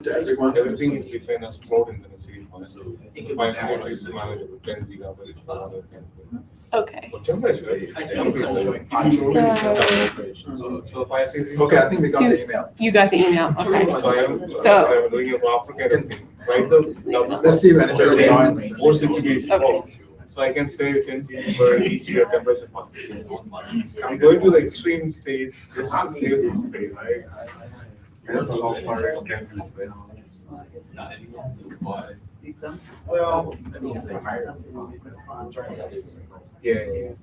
to everyone. Everything is defined as float in the CD file. So the file size is manageable, 10 gigabytes per hour kind of thing. Okay. But Jumper is very, Jumper is so file size is. Okay, I think we got the email. You got the email. Okay. So I am So- doing a proper kind of thing. Right the Let's see when anybody joins. force it to be Okay. float. So I can save 10 GB for each year temperature function. I'm going to the extreme stage just to save some space, right? I don't know how far I can do this, but. Well, yeah.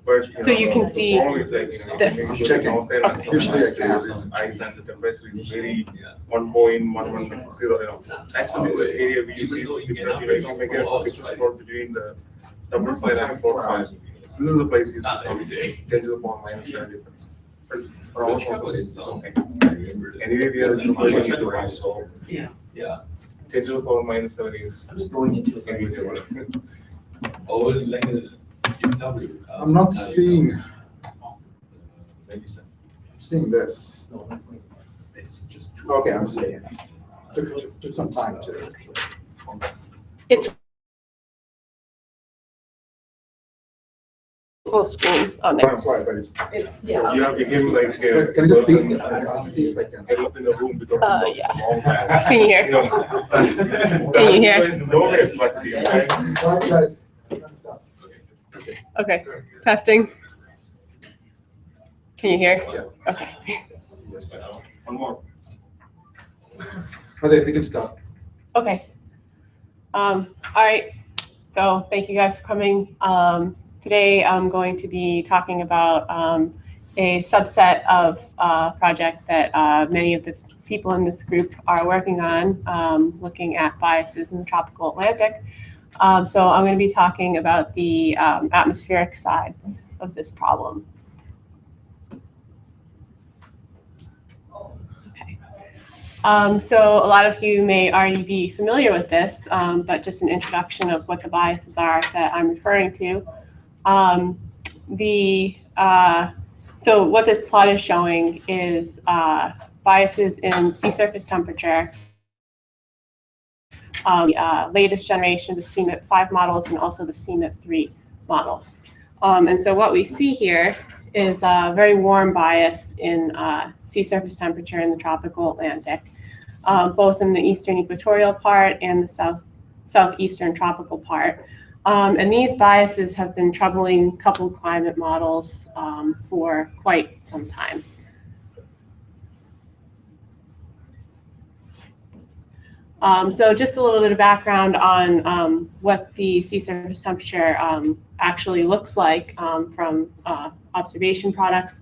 But, So you can see always like, this. Checking. Usually I can. Ice and the temperature is very 1.1110. That's the area we usually different. You can make a picture plot between the double file and float file. This is the place you see 10 to the power minus 7 difference. But for our purposes, it's okay. Anyway, we are going to divide, so. Yeah. 10 to the power minus 7 is. I'm just going into Anyway, Oh, like a BMW. I'm not seeing this. It's just. Okay, I'm seeing it. Took some time to. It's full screen on there. I'm sorry, but it's. you have become like a Can I just see? person I'll see if I can. end up in a room without Yeah. long time. Can you hear? You know, Can you hear? There is no way but you, right? All right, guys. Okay. Testing. Can you hear? Yeah. Okay. Yes. One more. Okay, we can start. Okay. All right. So thank you guys for coming. Today I'm going to be talking about a subset of project that many of the people in this group are working on, looking at biases in the tropical Atlantic. So I'm going to be talking about the atmospheric side of this problem. Okay. So a lot of you may already be familiar with this, but just an introduction of what the biases are that I'm referring to. So what this plot is showing is biases in sea surface temperature, latest generation of the CMIP-5 models and also the CMIP-3 models. And so what we see here is a very warm bias in sea surface temperature in the tropical Atlantic, both in the eastern equatorial part and the southeastern tropical part. And these biases have been troubling coupled climate models for quite some time. So just a little bit of background on what the sea surface temperature actually looks like from observation products.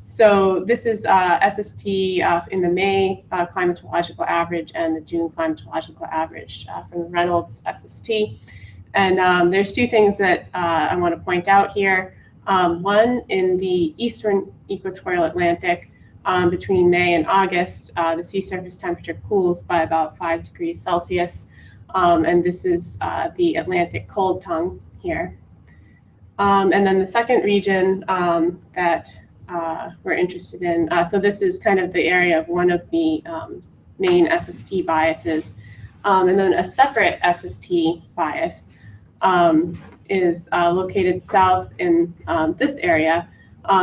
So this is SST in the May climatological average and the June climatological average from the Reynolds SST. And there's two things that I want to point out here. One, in the eastern equatorial Atlantic, between May and August, the sea surface temperature cools by about 5 degrees Celsius. And this is the Atlantic cold tongue here. And then the second region that we're interested in, so this is kind of the area of one of the main SST biases. And then a separate SST bias is located south in this area.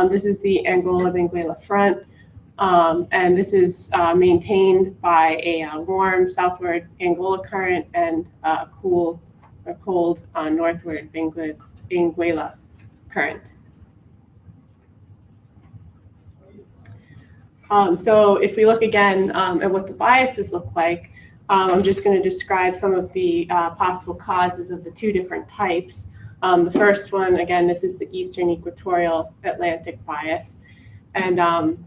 This is the Angola-Benguela front. And this is maintained by a warm southward Angola current and a cool or cold northward Benguela current. So if we look again at what the biases look like, I'm just going to describe some of the possible causes of the two different types. The first one, again, this is the eastern equatorial Atlantic bias. And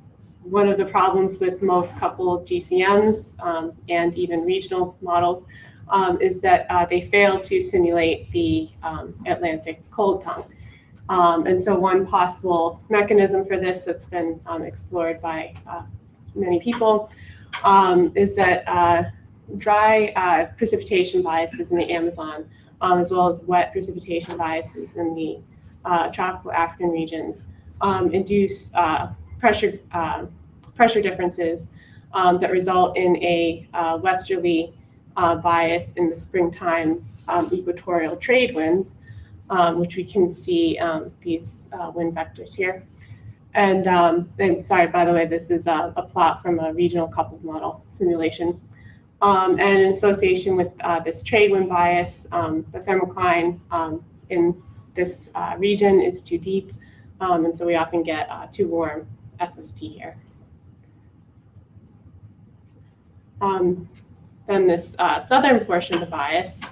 one of the problems with most coupled GCMs and even regional models is that they fail to simulate the Atlantic cold tongue. And so one possible mechanism for this that's been explored by many people is that dry precipitation biases in the Amazon, as well as wet precipitation biases in the tropical African regions, induce pressure differences that result in a westerly bias in the springtime equatorial trade winds, which we can see these wind vectors here. And sorry, by the way, this is a plot from a regional coupled model simulation. And in association with this trade wind bias, the thermocline in this region is too deep, and so we often get too warm SST here. Then this southern portion of the bias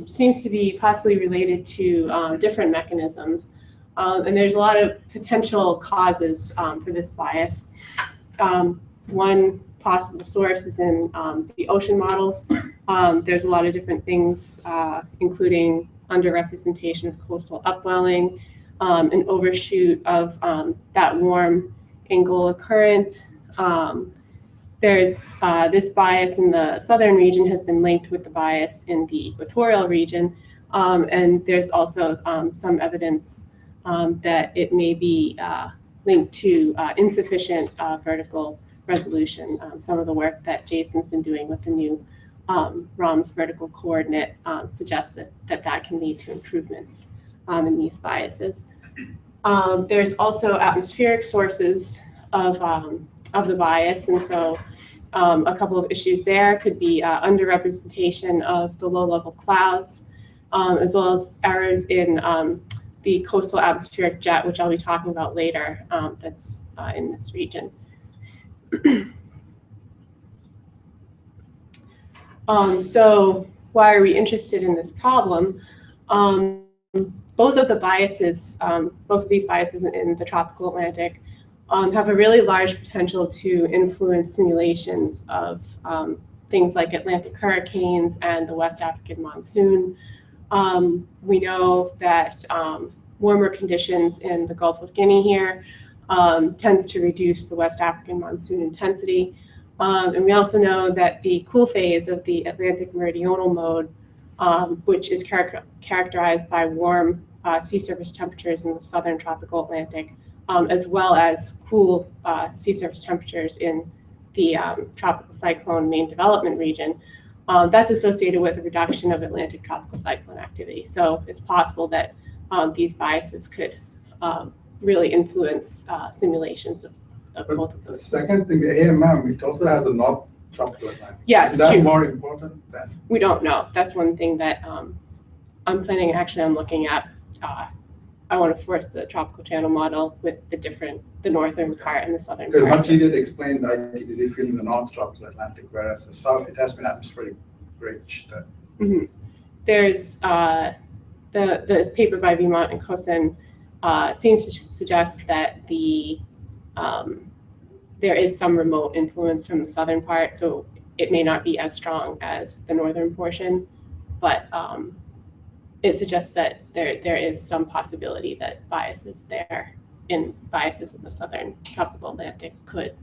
seems to be possibly related to different mechanisms. And there's a lot of potential causes for this bias. One possible source is in the ocean models. There's a lot of different things, including underrepresentation of coastal upwelling, an overshoot of that warm Angola current. There's this bias in the southern region has been linked with the bias in the equatorial region. And there's also some evidence that it may be linked to insufficient vertical resolution. Some of the work that Jason's been doing with the new ROMS vertical coordinate suggests that can lead to improvements in these biases. There's also atmospheric sources of the bias, and so a couple of issues there could be underrepresentation of the low-level clouds, as well as errors in the coastal atmospheric jet, which I'll be talking about later, that's in this region. So why are we interested in this problem? Both of these biases in the tropical Atlantic have a really large potential to influence simulations of things like Atlantic hurricanes and the West African monsoon. We know that warmer conditions in the Gulf of Guinea here tends to reduce the West African monsoon intensity. And we also know that the cool phase of the Atlantic meridional mode, which is characterized by warm sea surface temperatures in the southern tropical Atlantic, as well as cool sea surface temperatures in the tropical cyclone main development region, that's associated with a reduction of Atlantic tropical cyclone activity. So it's possible that these biases could really influence simulations of both of those. The second thing, the AMM, it also has a North Tropical Atlantic. Yeah, Is it's that true. more important than? We don't know. That's one thing that I'm planning, actually, I'm looking at. I want to force the tropical channel model with the northern part and the southern Because part. much easier to explain the IPCC field in the North Tropical Atlantic, whereas the South, it has been atmospheric ridge. Mm-hmm. There's the paper by Vimont and Kosen seems to suggest that there is some remote influence from the southern part, so it may not be as strong as the northern portion, but it suggests that there is some possibility that biases in the southern tropical Atlantic could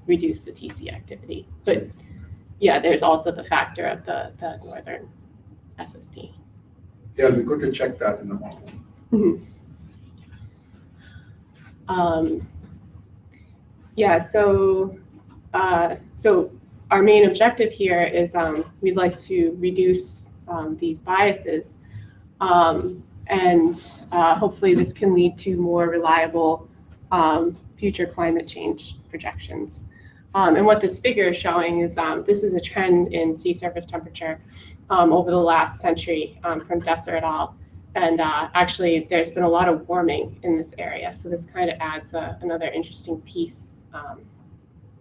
reduce the TC activity. But yeah, there's also the factor of the northern SST. Yeah, it'll be good to check that in the model. Mm-hmm. So our main objective here is we'd like to reduce these biases, and hopefully this can lead to more reliable future climate change projections. And what this figure is showing is this is a trend in sea surface temperature over the last century from Desser et al. And actually, there's been a lot of warming in this area. So this kind of adds another interesting piece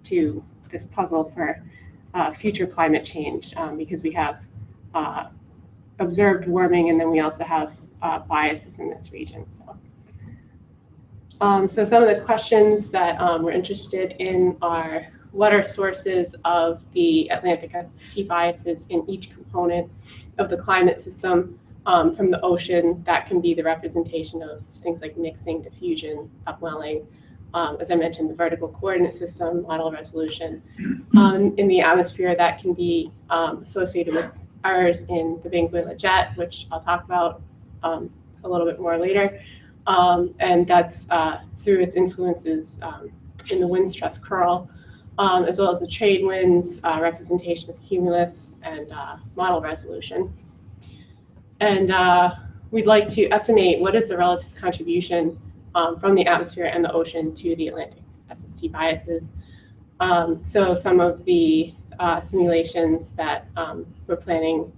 to this puzzle for future climate change, because we have observed warming, and then we also have biases in this region. So some of the questions that we're interested in are, what are sources of the Atlantic SST biases in each component of the climate system? From the ocean, that can be the representation of things like mixing, diffusion, upwelling. As I mentioned, the vertical coordinate system, model resolution. In the atmosphere, that can be associated with errors in the Benguela jet, which I'll talk about a little bit more later. And that's through its influences in the wind stress curl. as well as the trade winds, representation of cumulus, and model resolution. And we'd like to estimate what is the relative contribution from the atmosphere and the ocean to the Atlantic SST biases. So some of the simulations that we're planning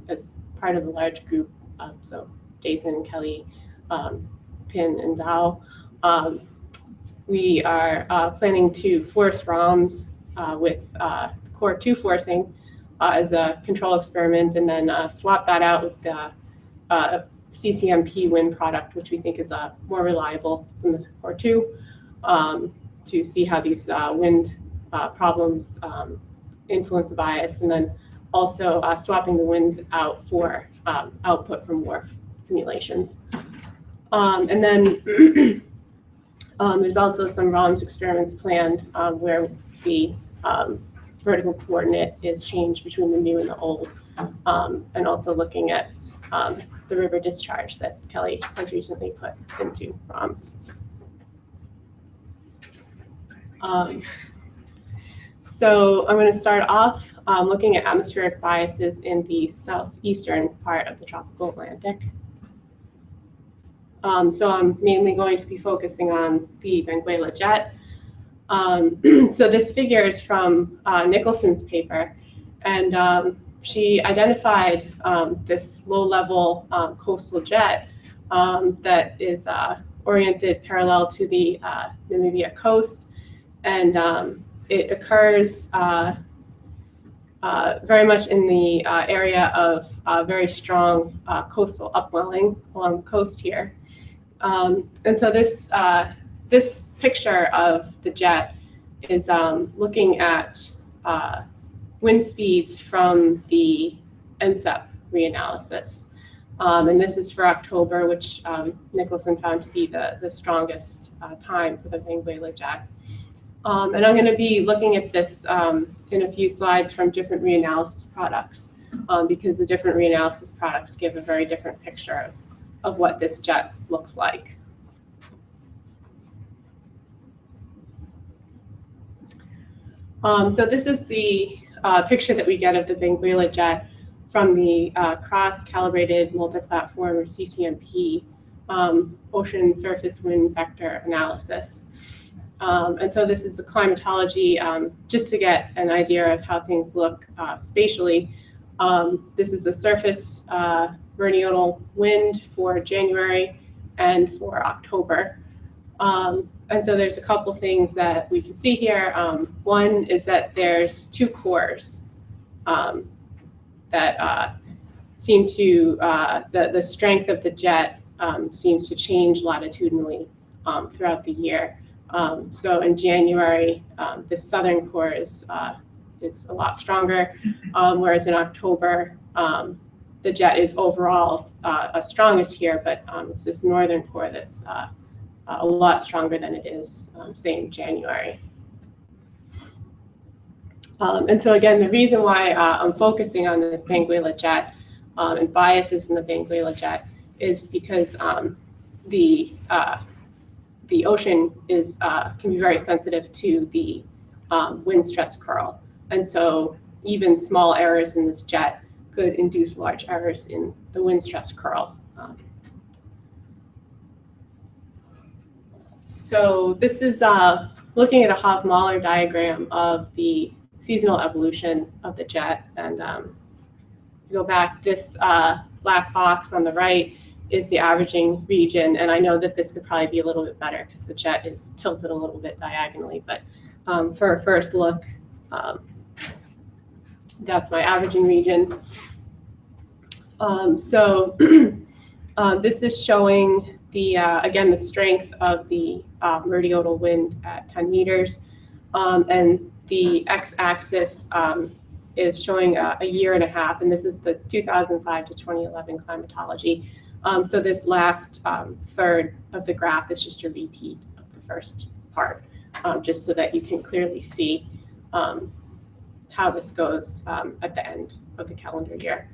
as part of a large group, so Jason, Kelly, Pin, and Dow, we are planning to force ROMs with core 2 forcing as a control experiment, and then swap that out with the CCMP wind product, which we think is more reliable than the core 2, to see how these wind problems influence the bias, and then also swapping the winds out for output from WRF simulations. And then there's also some ROMS experiments planned where the vertical coordinate is changed between the new and the old, and also looking at the river discharge that Kelly has recently put into ROMS. So I'm going to start off looking at atmospheric biases in the southeastern part of the tropical Atlantic. So I'm mainly going to be focusing on the Benguela jet. So this figure is from Nicholson's paper, and she identified this low-level coastal jet that is oriented parallel to the Namibia coast, and it occurs very much in the area of very strong coastal upwelling along the coast here. And so this picture of the jet is looking at wind speeds from the NCEP reanalysis. And this is for October, which Nicholson found to be the strongest time for the Benguela jet. And I'm going to be looking at this in a few slides from different reanalysis products, because the different reanalysis products give a very different picture of what this jet looks like. So this is the picture that we get of the Benguela jet from the cross-calibrated multi-platform, or CCMP, ocean surface wind vector analysis. And so this is the climatology, just to get an idea of how things look spatially. This is the surface meridional wind for January and for October. And so there's a couple things that we can see here. One is that there's 2 cores that seem to, the strength of the jet seems to change latitudinally throughout the year. So in January, the southern core is a lot stronger, whereas in October, the jet is overall strongest here, but it's this northern core that's a lot stronger than it is, say, in January. And so again, the reason why I'm focusing on this Benguela jet and biases in the Benguela jet is because the ocean can be very sensitive to the wind stress curl. And so even small errors in this jet could induce large errors in the wind stress curl. So this is looking at a Hoff-Mahler diagram of the seasonal evolution of the jet. And go back, this black box on the right is the averaging region. And I know that this could probably be a little bit better because the jet is tilted a little bit diagonally. But for a first look, that's my averaging region. So this is showing again, the strength of the meridional wind at 10 meters. And the x-axis is showing a year and a half, and this is the 2005 to 2011 climatology. So this last third of the graph is just a repeat of the first part, just so that you can clearly see how this goes at the end of the calendar year.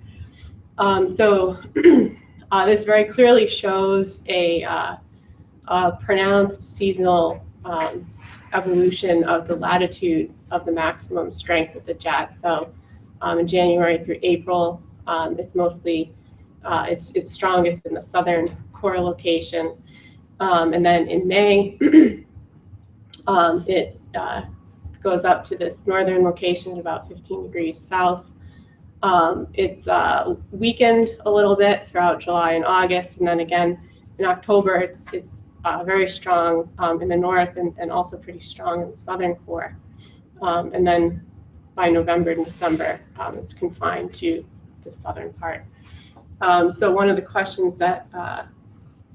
So this very clearly shows a pronounced seasonal evolution of the latitude of the maximum strength of the jet. So in January through April, it's mostly, it's strongest in the southern core location. And then in May, it goes up to this northern location at about 15 degrees south. It's weakened a little bit throughout July and August, and then again in October, it's very strong in the north and also pretty strong in the southern core. And then by November and December, it's confined to the southern part. So one of the questions that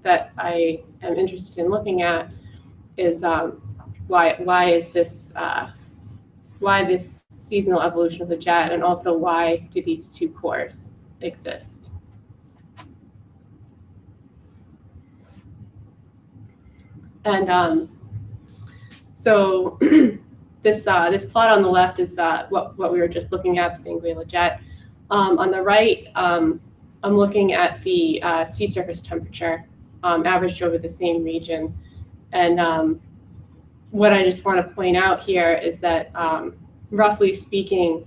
I am interested in looking at is why is this why this seasonal evolution of the jet, and also why do these two cores exist? And so this plot on the left is what we were just looking at, the Benguela jet. On the right, I'm looking at the sea surface temperature averaged over the same region. And what I just want to point out here is that, roughly speaking,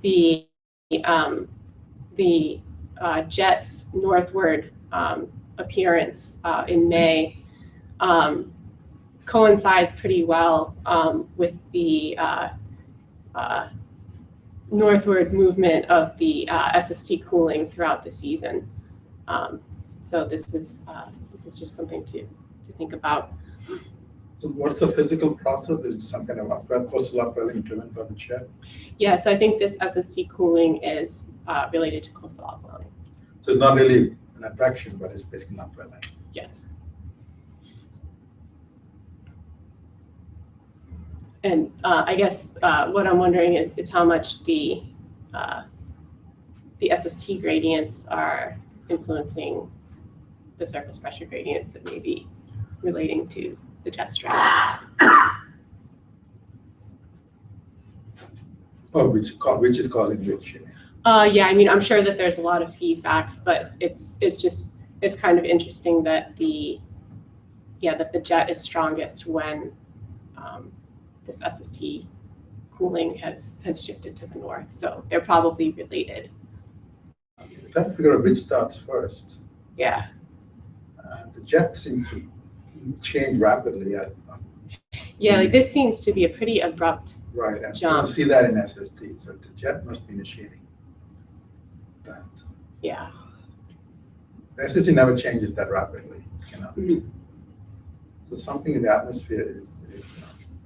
the jet's northward appearance in May coincides pretty well with the northward movement of the SST cooling throughout the season. So this is just something to think about. So what's the physical process? Is it some kind of coastal upwelling driven by the jet? Yeah, so I think this SST cooling is related to coastal upwelling. So it's not really an attraction, but it's basically upwelling. Yes. And I guess what I'm wondering is how much the SST gradients are influencing the surface pressure gradients that may be relating to the jet strength. Oh, which is causing which? Yeah, I mean, I'm sure that there's a lot of feedbacks, but it's kind of interesting that the jet is strongest when this SST cooling has shifted to the north. So they're probably related. I'm trying to figure out which starts first. Yeah. The jet seems to change rapidly. Yeah, like this seems to be a pretty abrupt Right, and you jump. don't see that in SST, so the jet must be initiating that. Yeah. The SST never changes that rapidly, you know. Mhm. So something in the atmosphere is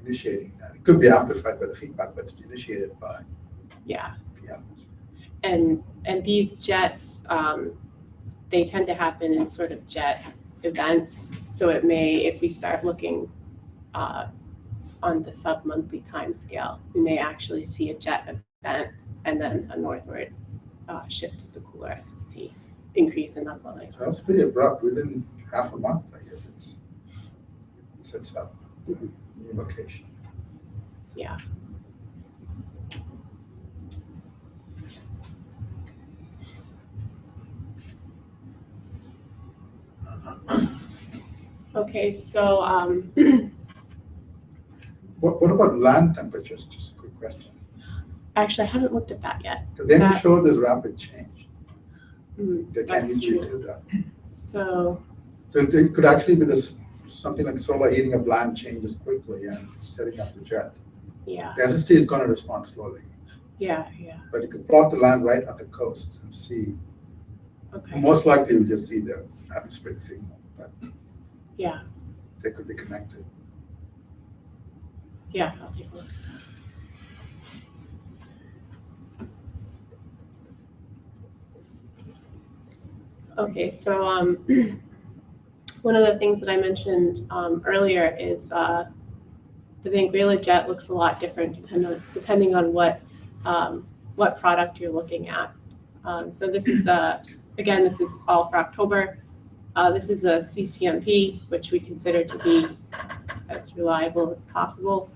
initiating that. It could be amplified by the feedback, but it's initiated by Yeah. the atmosphere. And these jets, they tend to happen in sort of jet events. So it may, if we start looking on the sub-monthly time scale, we may actually see a jet event and then a northward shift of the cooler SST increase in upwelling. So that's pretty abrupt. Within half a month, I guess it sets up new location. Yeah. Okay, so What about land temperatures? Just a quick question. actually, I haven't looked at that yet. So then you That- show this rapid change. They can That's easily true. do that. So So it could actually be this something like solar heating of land changes quickly and setting up the jet. yeah, The SST is going to respond slowly, yeah. but you could plot the land right at the coast and see. Okay. Most likely, you'll just see the atmospheric signal, but Yeah, they could be connected. yeah. I'll take a look. Okay, so one of the things that I mentioned earlier is the Benguela jet looks a lot different depending on what product you're looking at. So this is again, this is all for October. This is a CCMP, which we consider to be as reliable as possible.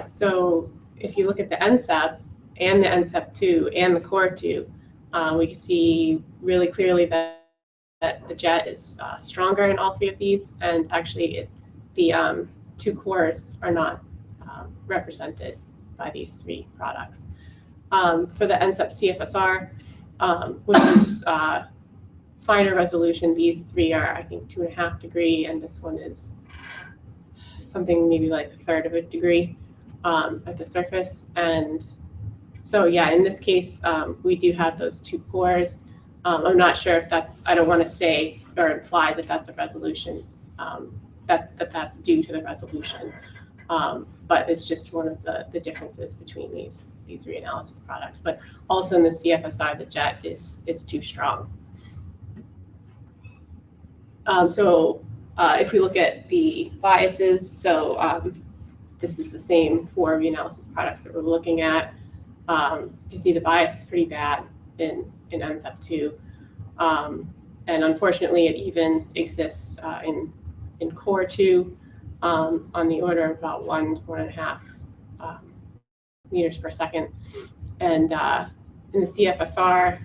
So if you look at the NCEP and the NCEP2 and the Core 2, we can see really clearly that the jet is stronger in all three of these, and actually the two cores are not represented by these three products. For the NCEP CFSR, which is finer resolution, these three are, I think, 2.5 degree, and this one is something maybe like 1/3 of a degree at the surface. And so, yeah, in this case, we do have those two pores. I'm not sure if that's, I don't want to say or imply that that's a resolution, that's due to the resolution. But it's just one of the differences between these reanalysis products. But also in the CFSR, the jet is too strong. If we look at the biases, this is the same for reanalysis products that we're looking at. You can see the bias is pretty bad in NCEP 2. And unfortunately, it even exists in core 2 on the order of about 1 to 1.5 meters per second. And in the CFSR,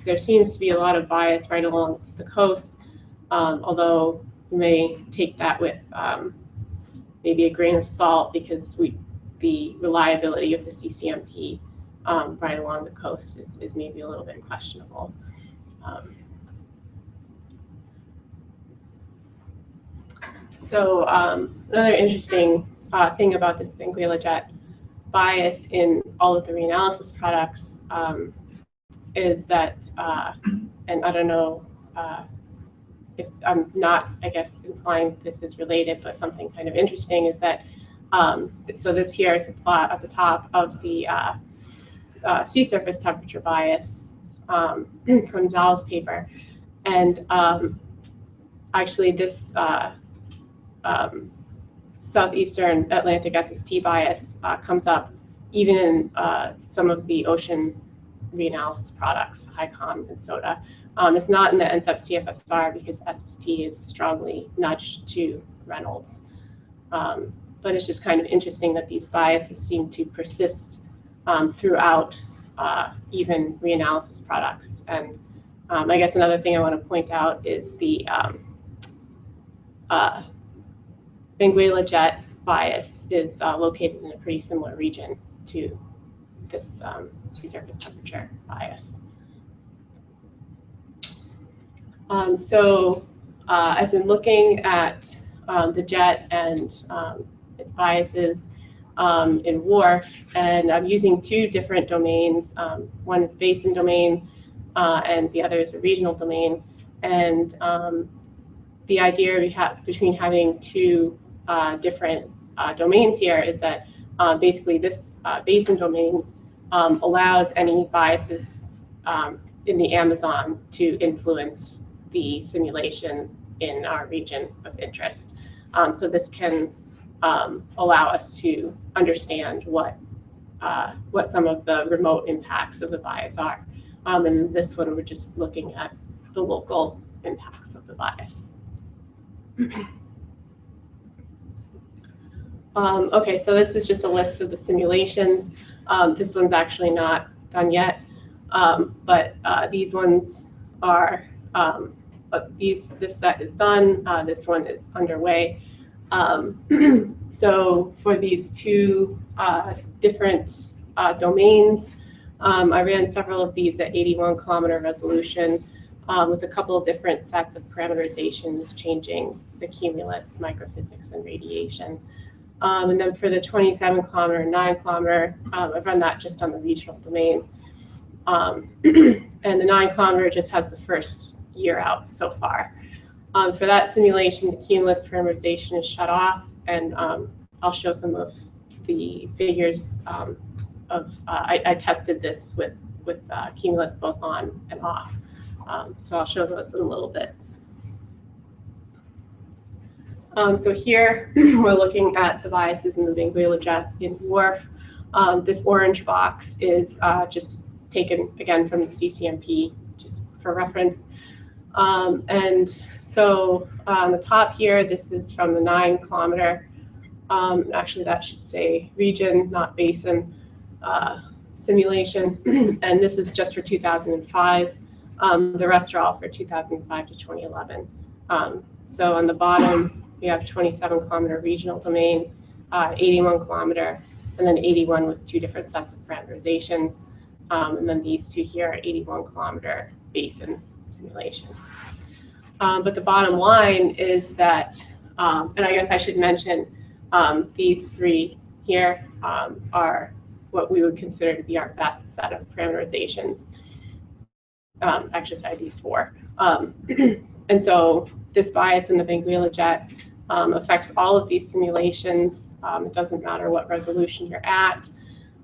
there seems to be a lot of bias right along the coast, although you may take that with maybe a grain of salt, because the reliability of the CCMP right along the coast is maybe a little bit questionable. Another interesting thing about this Benguela jet bias in all of the reanalysis products is that, and I don't know if I'm not, I guess, implying this is related, but something kind of interesting is that, so this here is a plot at the top of the sea surface temperature bias from Zal's paper. And actually this southeastern Atlantic SST bias comes up even in some of the ocean reanalysis products, HICOM and SODA. It's not in the NCEP CFSR because SST is strongly nudged to Reynolds. But it's just kind of interesting that these biases seem to persist throughout even reanalysis products. And I guess another thing I want to point out is the Benguela jet bias is located in a pretty similar region to this sea surface temperature bias. I've been looking at the jet and its biases in WRF, and I'm using two different domains. One is basin domain, and the other is a regional domain. And the idea we have between having two different domains here is that basically this basin domain allows any biases in the Amazon to influence the simulation in our region of interest. So this can allow us to understand what some of the remote impacts of the bias are. And this one, we're just looking at the local impacts of the bias. Okay, so this is just a list of the simulations. This one's actually not done yet, but these ones are, this set is done, this one is underway. So for these two different domains, I ran several of these at 81 kilometer resolution with a couple of different sets of parameterizations changing the cumulus, microphysics, and radiation. And then for the 27 kilometer and 9 kilometer, I've run that just on the regional domain. And the 9 kilometer just has the first year out so far. For that simulation, the cumulus parameterization is shut off, and I'll show some of the figures I tested this with cumulus both on and off. So I'll show those in a little bit. So here we're looking at the biases in the Benguela jet in WRF. This orange box is just taken again from the CCMP, just for reference. And so on the top here, this is from the 9 kilometer. Actually, that should say region, not basin simulation. And this is just for 2005. The rest are all for 2005 to 2011. So on the bottom, we have 27 kilometer regional domain. 81 kilometer, and then 81 with two different sets of parameterizations. And then these two here are 81 kilometer basin simulations. But the bottom line is that, and I guess I should mention, these three here are what we would consider to be our best set of parameterizations. Actually, sorry, these four. And so this bias in the Benguela jet affects all of these simulations. It doesn't matter what resolution you're at.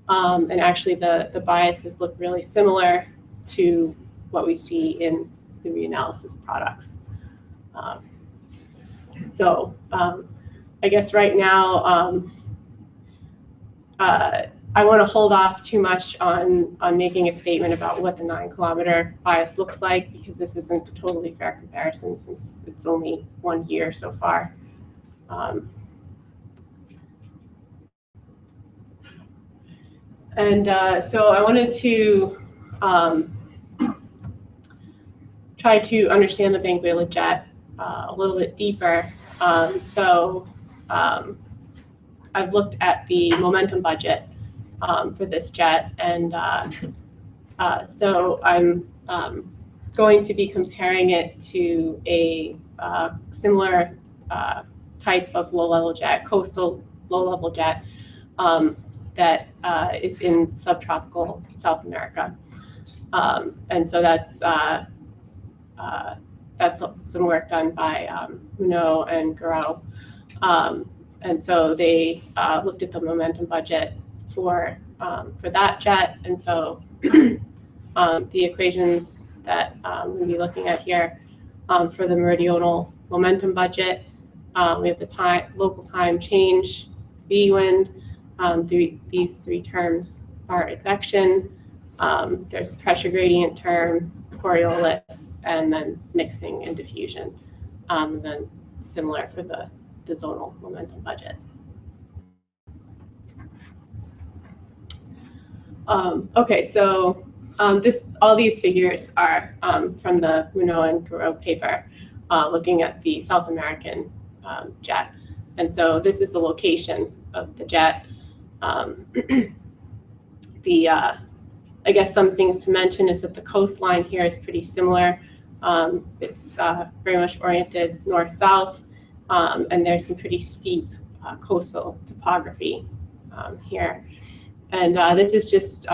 And actually the biases look really similar to what we see in the reanalysis products. So I guess right now, I want to hold off too much on making a statement about what the 9 kilometer bias looks like, because this isn't a totally fair comparison since it's only 1 year so far. So I wanted to try to understand the Benguela jet a little bit deeper. I've looked at the momentum budget for this jet, and so I'm going to be comparing it to a similar type of low-level jet, coastal low-level jet, that is in subtropical South America. And so that's some work done by Munot and Garreau. And so they looked at the momentum budget for that jet. And so the equations that we'll be looking at here for the meridional momentum budget, we have the local time change, V wind. These three terms are advection. There's the pressure gradient term, Coriolis, and then mixing and diffusion. And then similar for the zonal momentum budget. Okay, so all these figures are from the Munot and Garreau paper, looking at the South American jet. And so this is the location of the jet. I guess some things to mention is that the coastline here is pretty similar. It's very much oriented north-south, and there's some pretty steep coastal topography here. And this is just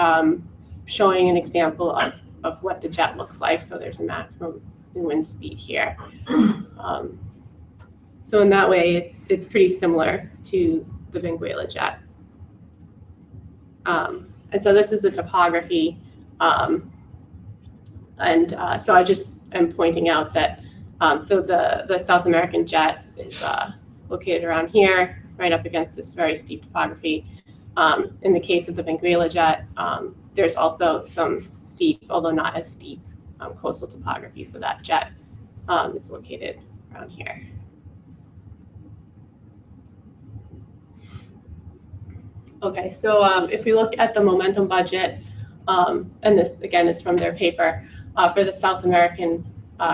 showing an example of what the jet looks like. So there's a maximum wind speed here. So in that way, it's pretty similar to the Benguela jet. And so this is the topography. So I just am pointing out that, so the South American jet is located around here, right up against this very steep topography. In the case of the Benguela jet, there's also some steep, although not as steep, coastal topography. So that jet is located around here. Okay, so if we look at the momentum budget, and this again is from their paper, for the South American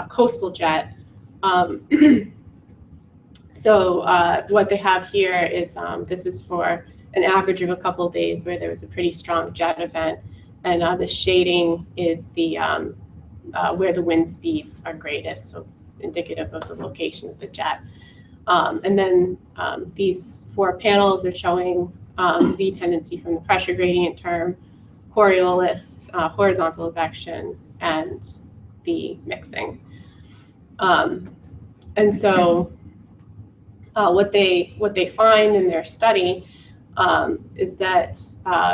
coastal jet. So what they have here is, this is for an average of a couple of days where there was a pretty strong jet event, and the shading is the where the wind speeds are greatest, so indicative of the location of the jet. And then these 4 panels are showing V tendency from the pressure gradient term, Coriolis, horizontal advection, and the mixing. And so what they find in their study is that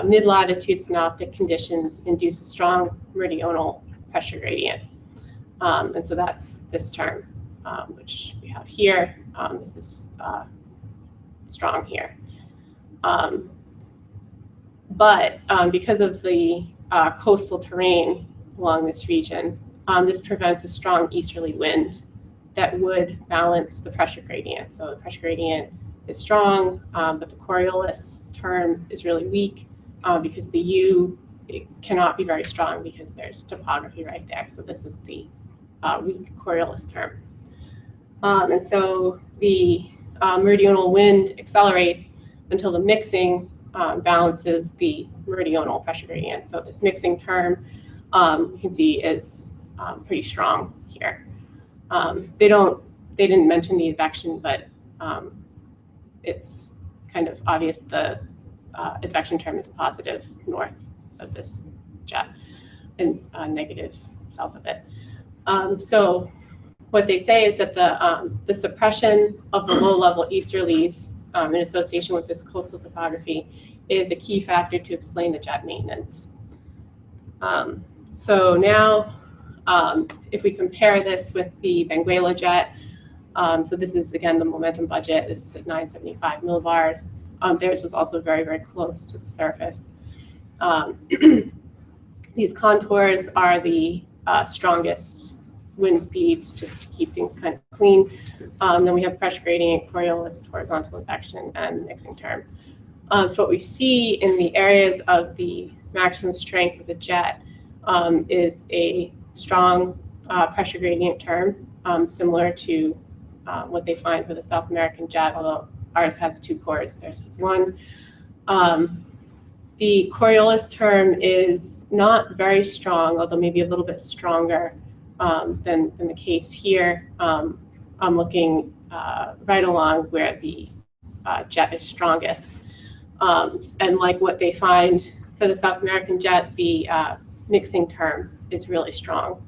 mid-latitude synoptic conditions induce a strong meridional pressure gradient. And so that's this term, which we have here. This is strong here. But because of the coastal terrain along this region, this prevents a strong easterly wind that would balance the pressure gradient. So the pressure gradient is strong, but the Coriolis term is really weak because the U cannot be very strong because there's topography right there. So this is the weak Coriolis term. And so the meridional wind accelerates until the mixing balances the meridional pressure gradient. So this mixing term, you can see, is pretty strong here. They didn't mention the advection, but it's kind of obvious the advection term is positive north of this jet and negative south of it. So what they say is that the suppression of the low-level easterlies in association with this coastal topography is a key factor to explain the jet maintenance. So now, if we compare this with the Benguela jet, so this is, again, the momentum budget. This is at 975 millibars. Theirs was also very, very close to the surface. These contours are the strongest wind speeds, just to keep things kind of clean. Then we have pressure gradient, Coriolis, horizontal advection, and mixing term. So what we see in the areas of the maximum strength of the jet is a strong pressure gradient term, similar to what they find for the South American jet, although ours has 2 cores, theirs has 1. The Coriolis term is not very strong, although maybe a little bit stronger than the case here. I'm looking right along where the jet is strongest. And like what they find for the South American jet, the mixing term is really strong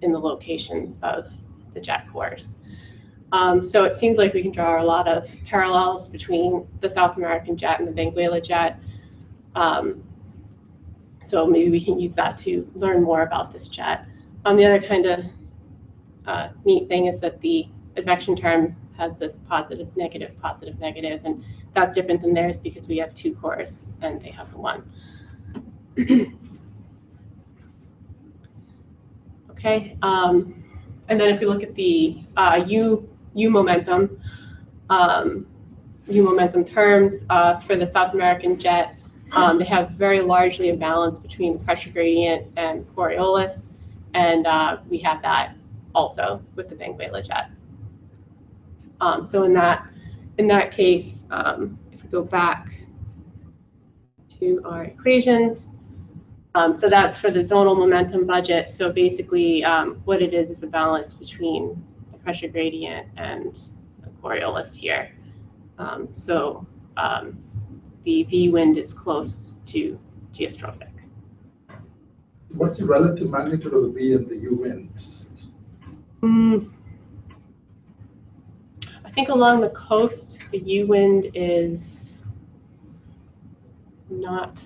in the locations of the jet cores. So it seems like we can draw a lot of parallels between the South American jet and the Benguela jet. So maybe we can use that to learn more about this jet. The other kind of neat thing is that the advection term has this positive, negative, and that's different than theirs because we have 2 cores and they have the 1. Okay, and then if we look at the U momentum terms for the South American jet, they have very largely a balance between pressure gradient and Coriolis, and we have that also with the Benguela jet. So in that case, if we go back to our equations, so that's for the zonal momentum budget. So basically, what it is a balance between the pressure gradient and the Coriolis here. So the V wind is close to geostrophic. What's the relative magnitude of the V and the U winds? I think along the coast, the U wind is not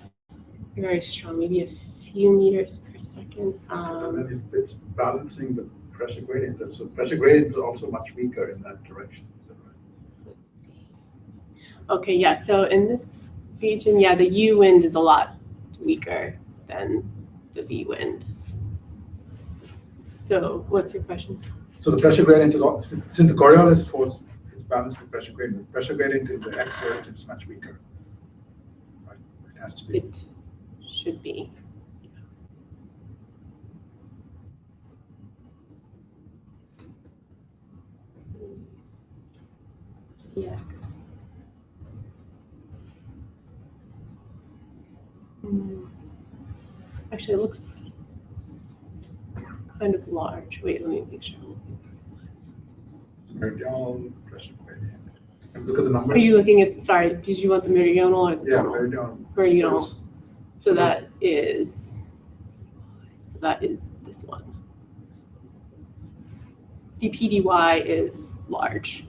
very strong, maybe a few meters per second. And then if it's balancing the pressure gradient, so pressure gradient is also much weaker in that direction. Is that right? Let's see. Okay, yeah, so in this region, yeah, the U wind is a lot weaker than the V wind. So what's your question? So the pressure gradient is, since the Coriolis force is balanced with pressure gradient in the X direction is much weaker. Right? It has to be. It should be. Yes. Actually, it looks kind of large. Wait, let me make sure. Meridional pressure gradient. And look at the numbers. Are you looking at, sorry, did you want the meridional or the Yeah, zonal? meridional. Meridional. So that is this one. dPdy is large.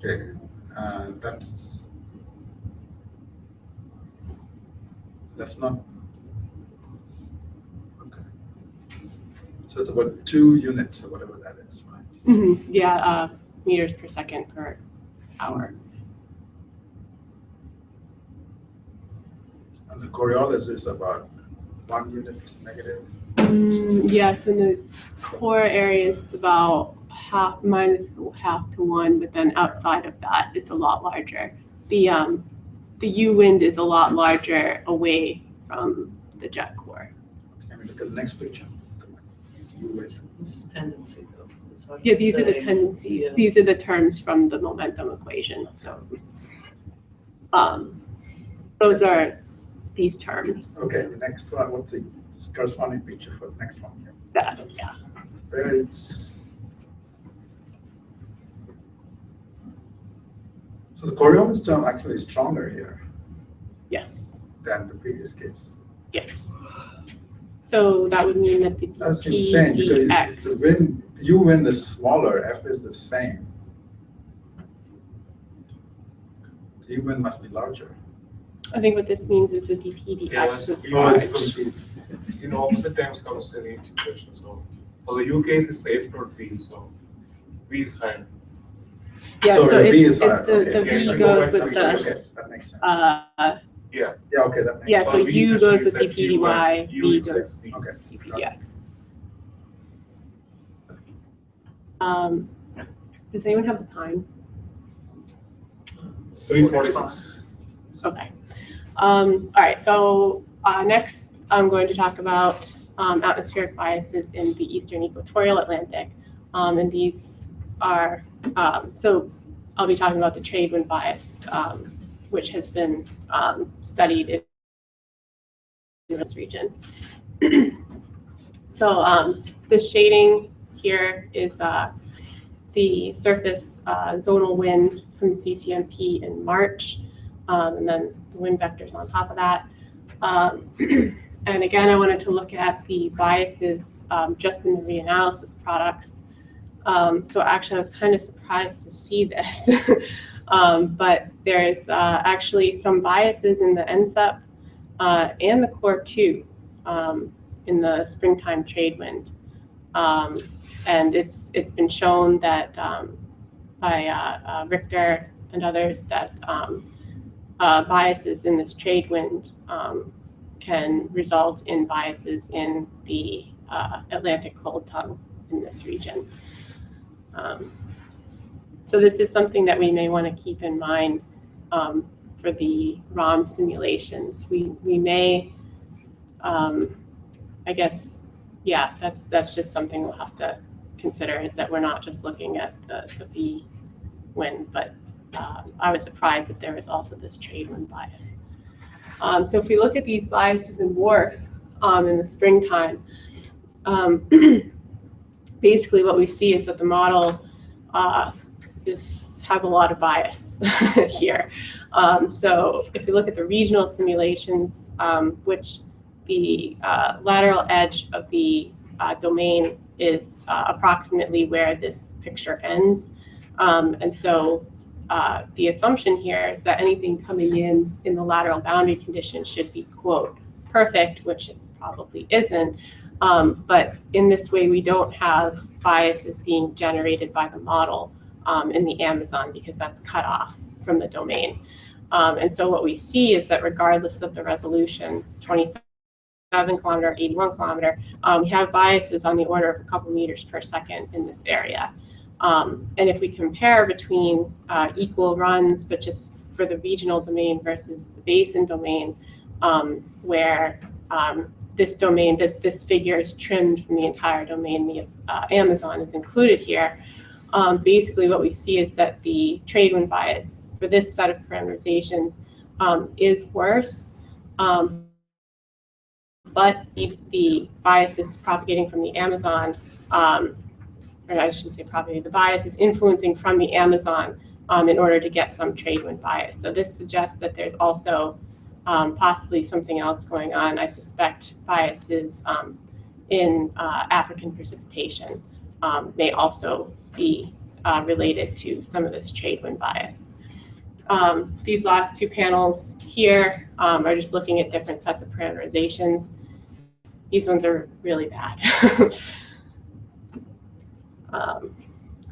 Okay, that's not, okay. So it's about 2 units or whatever that is, right? Mm-hmm. Yeah, meters per second per hour. And the Coriolis is about 1 unit negative. Yes, in the core areas, it's about minus half to 1, but then outside of that, it's a lot larger. The U wind is a lot larger away from the jet core. Can we look at the next picture? U wind. This is tendency though. Yeah, these are the tendencies. Yeah. These are the terms from the momentum equation. So, those are these terms. Okay, the next one, what's the corresponding picture for the next one here? That, yeah. Where it's. So the Coriolis term actually is stronger here Yes. than the previous case. Yes. So that would mean that the That seems strange because the win, U win is smaller, F is the same. The U win must be larger. I think what this means is the dp Yeah, dx is you large. it's in opposite times comes in each equation. So for the U case, it's safe to V, so V is higher. Yeah, So so the V it's is higher, the okay. V Yeah, goes so with That's- the Okay, that makes sense. Yeah. Yeah, okay, that makes yeah, sense. so V U actually goes is with that dp U, dy, U V is that goes V. Okay. dp got it. dx. Does anyone have the time? 346. Okay. All right, so next I'm going to talk about atmospheric biases in the eastern equatorial Atlantic. And these are, so I'll be talking about the trade wind bias, which has been studied in this region. So this shading here is the surface zonal wind from the CCMP in March, and then the wind vectors on top of that. And again, I wanted to look at the biases just in the reanalysis products. So actually, I was kind of surprised to see this, but there's actually some biases in the NSEP and the Core 2 in the springtime trade wind. And it's been shown that by Richter and others that biases in this trade wind can result in biases in the Atlantic cold tongue in this region. So this is something that we may want to keep in mind for the ROM simulations. We may, I guess, yeah, that's just something we'll have to consider, is that we're not just looking at the V wind, but I was surprised that there was also this trade wind bias. So if we look at these biases in WRF in the springtime, basically what we see is that the model has a lot of bias here. So if we look at the regional simulations, which the lateral edge of the domain is approximately where this picture ends. And so the assumption here is that anything coming in the lateral boundary condition should be, quote, perfect, which it probably isn't. But in this way, we don't have biases being generated by the model in the Amazon, because that's cut off from the domain. And so what we see is that regardless of the resolution, 27 kilometer, 81 kilometer, we have biases on the order of a couple meters per second in this area. And if we compare between equal runs, but just for the regional domain versus the basin domain, where this domain, this figure is trimmed from the entire domain, the Amazon is included here. Basically what we see is that the trade wind bias for this set of parameterizations is worse, but the biases propagating from the Amazon, or I should say propagating, the bias is influencing from the Amazon in order to get some trade wind bias. So this suggests that there's also possibly something else going on. I suspect biases in African precipitation may also be related to some of this trade wind bias. These last two panels here are just looking at different sets of parameterizations. These ones are really bad.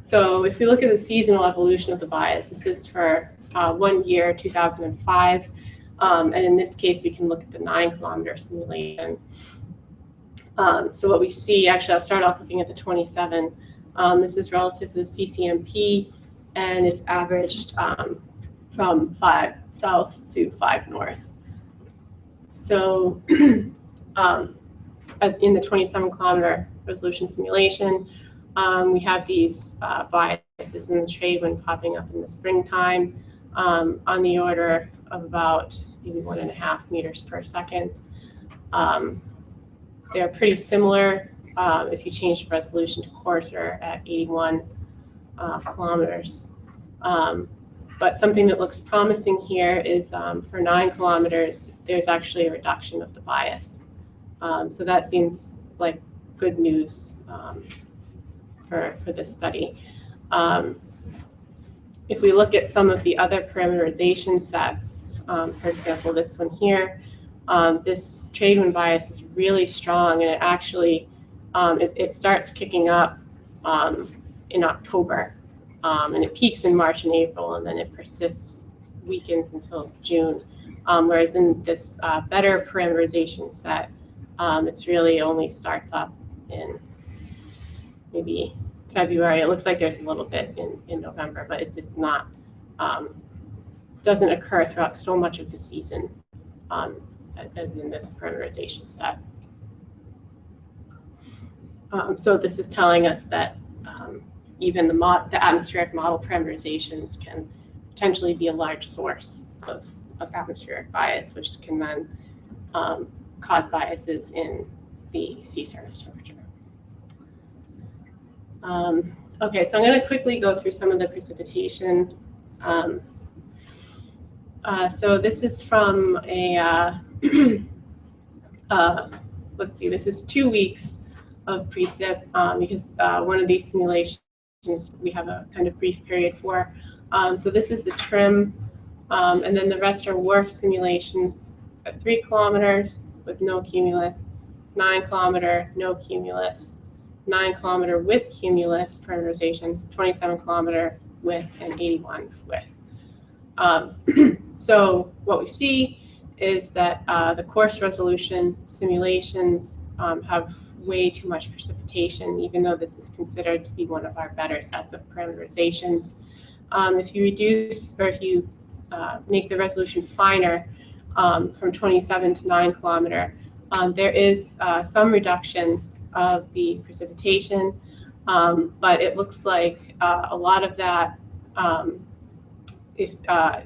So if we look at the seasonal evolution of the bias, this is for 1 year, 2005. And in this case, we can look at the 9 kilometer simulation. So what we see, actually, I'll start off looking at the 27. This is relative to the CCMP, and it's averaged from 5 south to 5 north. So in the 27 kilometer resolution simulation, We have these biases in the trade wind popping up in the springtime on the order of about maybe 1.5 meters per second. They're pretty similar if you change the resolution to coarser at 81 kilometers. But something that looks promising here is for 9 kilometers, there's actually a reduction of the bias. So that seems like good news for this study. If we look at some of the other parameterization sets, for example, this one here, this trade wind bias is really strong, and it actually it starts kicking up in October, and it peaks in March and April, and then it persists, weakens until June. Whereas in this better parameterization set, it's really only starts up in maybe February. It looks like there's a little bit in November, but it's not, doesn't occur throughout so much of the season as in this parameterization set. So this is telling us that even the atmospheric model parameterizations can potentially be a large source of atmospheric bias, which can then cause biases in the sea surface temperature. Okay, so I'm going to quickly go through some of the precipitation. So this is from a, let's see, this is 2 weeks of precip because one of these simulations we have a kind of brief period for. So this is the TRMM, and then the rest are WRF simulations at 3 kilometers with no cumulus, 9 kilometer, no cumulus, 9 kilometer with cumulus parameterization, 27 kilometer with, and 81 with. So what we see is that the coarse resolution simulations have way too much precipitation, even though this is considered to be one of our better sets of parameterizations. If you reduce, or if you make the resolution finer from 27 to 9 kilometer, there is some reduction of the precipitation, but it looks like a lot of that, if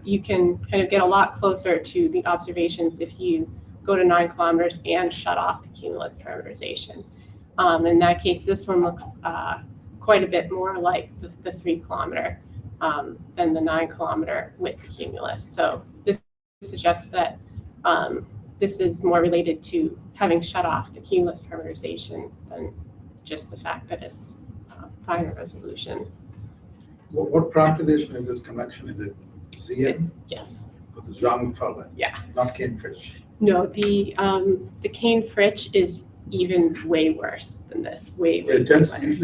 you can kind of get a lot closer to the observations if you go to 9 kilometers and shut off the cumulus parameterization. In that case, this one looks quite a bit more like the 3 kilometer than the 9 kilometer with the cumulus. So this suggests that this is more related to having shut off the cumulus parameterization than just the fact that it's finer resolution. What parameterization is this connection? Is it ZM? Yes. Or the Raman-Falvin? Yeah. Not Kane-Fritsch? No, the Kane-Fritsch is even way worse than this. Way Usually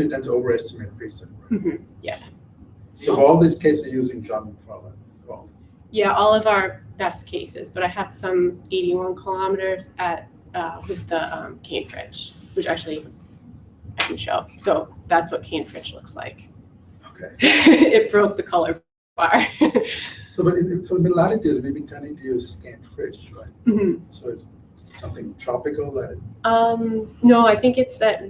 tends to overestimate precip. Mm-hmm. Yeah. So for all these cases, you're using Raman-Falvin. Well, yeah, all of our best cases, but I have some 81 kilometers at with the Kane-Fritsch, which actually I can show. So that's what Kane-Fritsch looks like. okay. It broke the color bar. So, but for the latitudes, we've been tending to use Kane-Fritsch, right? Mm-hmm. So it's something tropical that it, No, I think it's that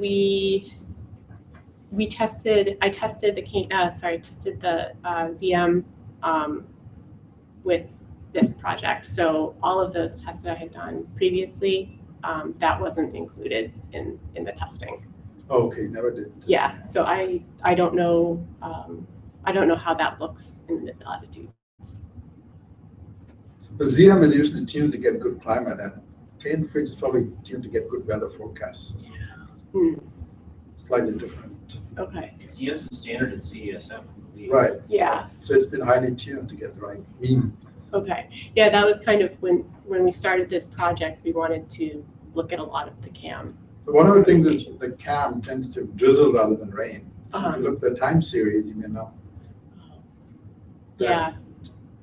I tested the ZM with this project. So all of those tests that I had done previously, that wasn't included in the testing. oh, okay, never did. Yeah, so I don't know how that looks in the mid latitudes. But ZM is usually tuned to get good climate, and Kane-Fritsch is probably tuned to get good weather forecasts. Hmm. Slightly different. Okay. ZM's the standard in CESM. Right. Yeah. So it's been highly tuned to get the right mean. Okay. Yeah, that was kind of when we started this project, we wanted to look at a lot of the CAM. But one of the things is the CAM tends to drizzle rather than rain. So Uh-huh. if you look at the time series, you may know. that, Yeah.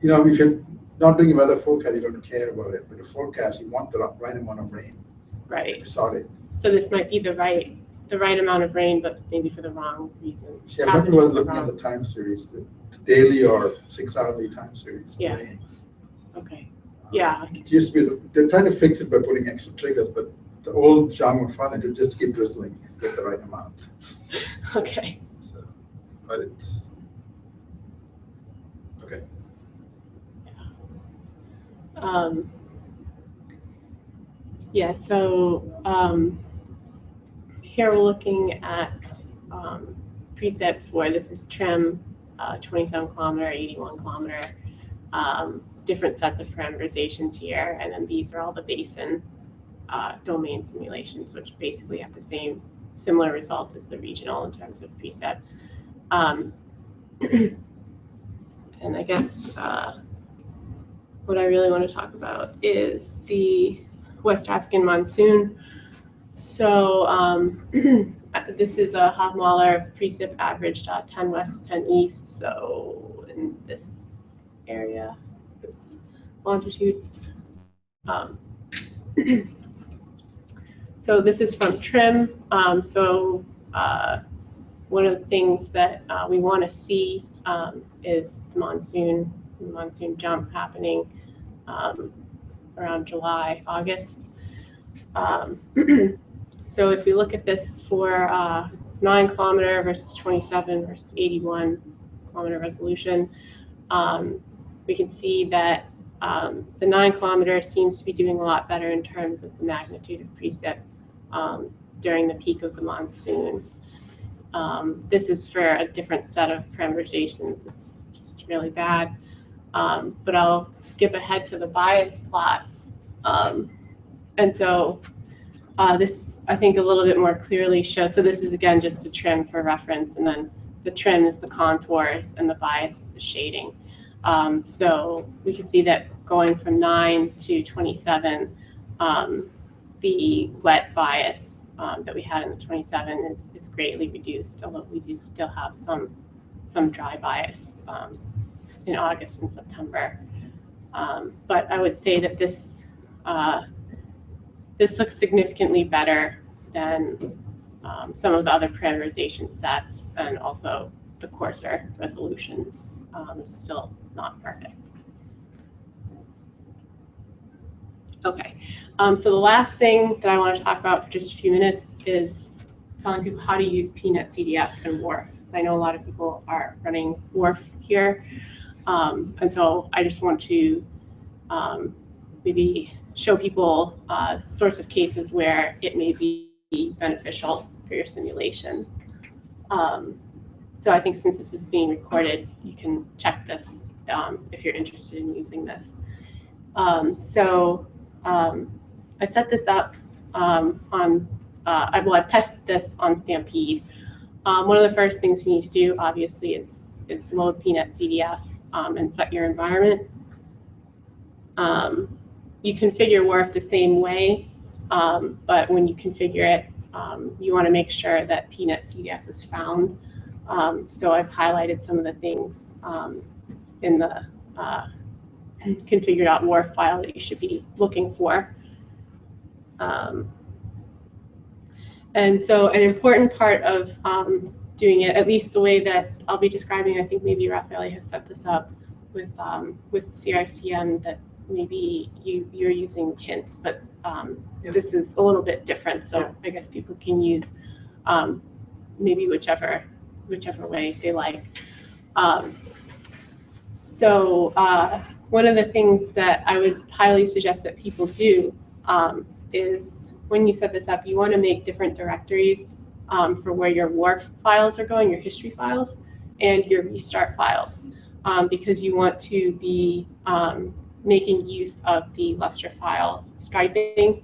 You know, if you're not doing a weather forecast, you don't care about it. But the forecast, you want the right amount of rain. Right. Solid. So this might be the right amount of rain, but maybe for the wrong reason. Yeah, Happened but was for the looking at wrong- the time series, the daily or 6-hourly time series. Yeah. Rain. Okay. Yeah. It used to be, they're trying to fix it by putting extra triggers, but the old Shamor fund, it would just keep drizzling, get the right amount. Okay. So, but it's okay. Yeah, so here we're looking at preset for this is trim, 27 kilometer, 81 kilometer, different sets of parameterizations here, and then these are all the basin domain simulations, which basically have the similar results as the regional in terms of preset. And I guess what I really want to talk about is the West African monsoon. So this is a Hofmahler precip averaged 10 west to 10 east. So in this area, this longitude. So this is from TRIM. One of the things that we want to see is the monsoon jump happening around July, August. So if we look at this for 9 kilometer versus 27 versus 81 kilometer resolution, we can see that the 9 kilometer seems to be doing a lot better in terms of the magnitude of precip during the peak of the monsoon. This is for a different set of parameterizations. It's just really bad. But I'll skip ahead to the bias plots. And so this, I think, a little bit more clearly shows, so this is again just the trim for reference, and then the trim is the contours and the bias is the shading. So we can see that going from 9 to 27, the wet bias that we had in the 27 is greatly reduced, although we do still have some dry bias in August and September. But I would say that this looks significantly better than some of the other parameterization sets, and also the coarser resolutions. It's still not perfect. Okay, so the last thing that I want to talk about for just a few minutes is telling people how to use PNet CDF and WRF. I know a lot of people are running WRF here, and so I just want to maybe show people sorts of cases where it may be beneficial for your simulations. So I think since this is being recorded, you can check this if you're interested in using this. I set this up I've tested this on Stampede. One of the first things you need to do, obviously, is load PNet CDF and set your environment. You configure WRF the same way, but when you configure it, you want to make sure that PNet CDF is found. So I've highlighted some of the things in the configure.WRF file that you should be looking for. And so an important part of doing it, at least the way that I'll be describing, I think maybe Raffaele has set this up with CICM, that maybe you're using hints, but this is a little bit different. So I guess people can use maybe whichever way they like. One of the things that I would highly suggest that people do is when you set this up, you want to make different directories for where your WRF files are going, your history files, and your restart files, because you want to be making use of the Lustre file striping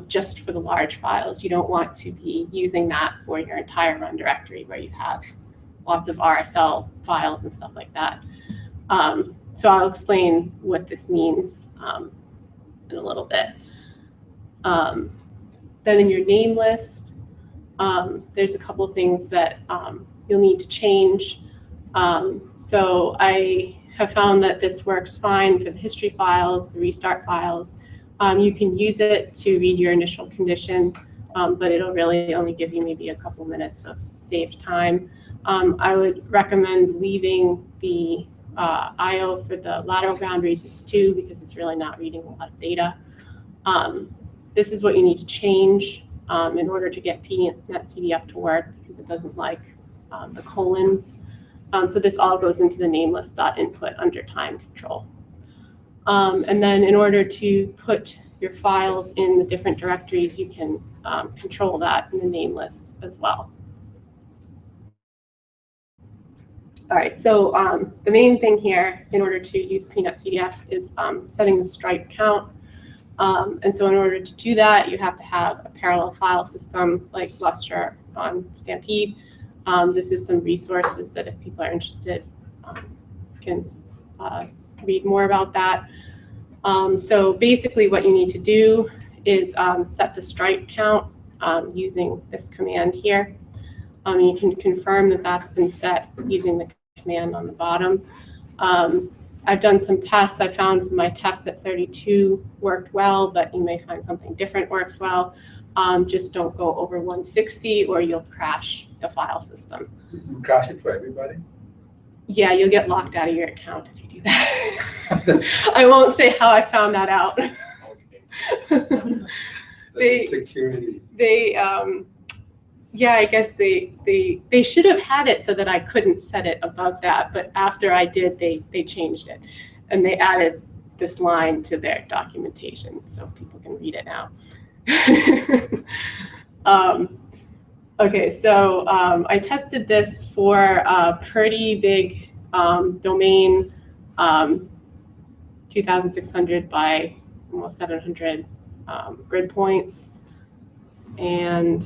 just for the large files. You don't want to be using that for your entire run directory where you have lots of RSL files and stuff like that. So I'll explain what this means in a little bit. Then in your name list, there's a couple things that you'll need to change. So I have found that this works fine for the history files, the restart files. You can use it to read your initial condition, but it'll really only give you maybe a couple minutes of saved time. I would recommend leaving the IO for the lateral boundaries as 2, because it's really not reading a lot of data. This is what you need to change in order to get PNetCDF to work, because it doesn't like the colons. So this all goes into the nameless.input under time control. And then in order to put your files in the different directories, you can control that in the name list as well. All right, so the main thing here in order to use PNetCDF is setting the stripe count. And so in order to do that, you have to have a parallel file system like Lustre on Stampede. This is some resources that if people are interested can read more about that. So basically what you need to do is set the stripe count using this command here. You can confirm that that's been set using the command on the bottom. I've done some tests. I found my tests at 32 worked well, but you may find something different works well. Just don't go over 160 or you'll crash the file system. You crash it for everybody? Yeah, you'll get locked out of your account if you do that. I won't say how I found that out. That's security. Yeah, I guess they should have had it so that I couldn't set it above that, but after I did, they changed it. And they added this line to their documentation so people can read it now. Okay, so I tested this for a pretty big domain, 2,600 by almost 700 grid points. And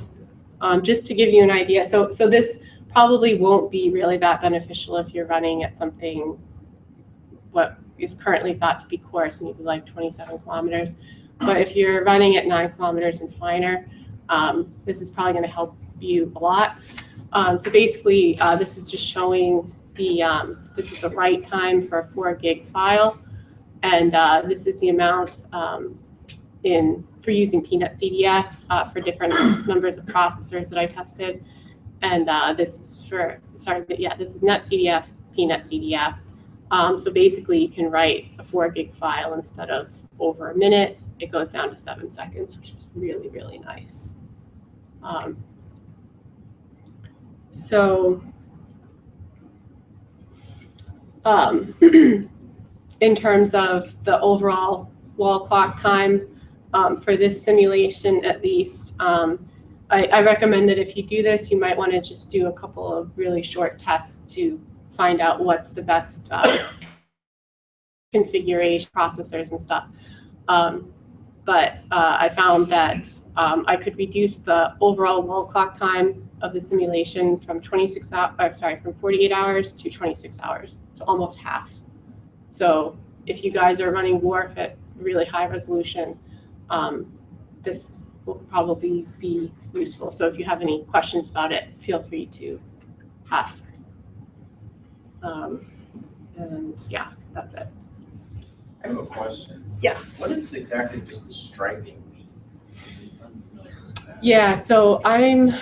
just to give you an idea, so this probably won't be really that beneficial if you're running at something what is currently thought to be coarse, maybe like 27 kilometers. But if you're running at 9 kilometers and finer, this is probably going to help you a lot. So basically, this is just showing this is the write time for a 4 gig file, and this is the amount for using PNetCDF for different numbers of processors that I tested. And this is this is NetCDF, PNetCDF. So basically, you can write a 4 gig file instead of over a minute. It goes down to 7 seconds, which is really, really nice. In terms of the overall wall clock time, for this simulation at least, I recommend that if you do this, you might want to just do a couple of really short tests to find out what's the best configuration, processors and stuff. But I found that I could reduce the overall wall clock time of the simulation from 48 hours to 26 hours, so almost half. So if you guys are running WRF at really high resolution, this will probably be useful. So if you have any questions about it, feel free to ask. And yeah, that's it. I have a question. Yeah. What is exactly just the striping mean? I'm unfamiliar with that. Yeah, so I'm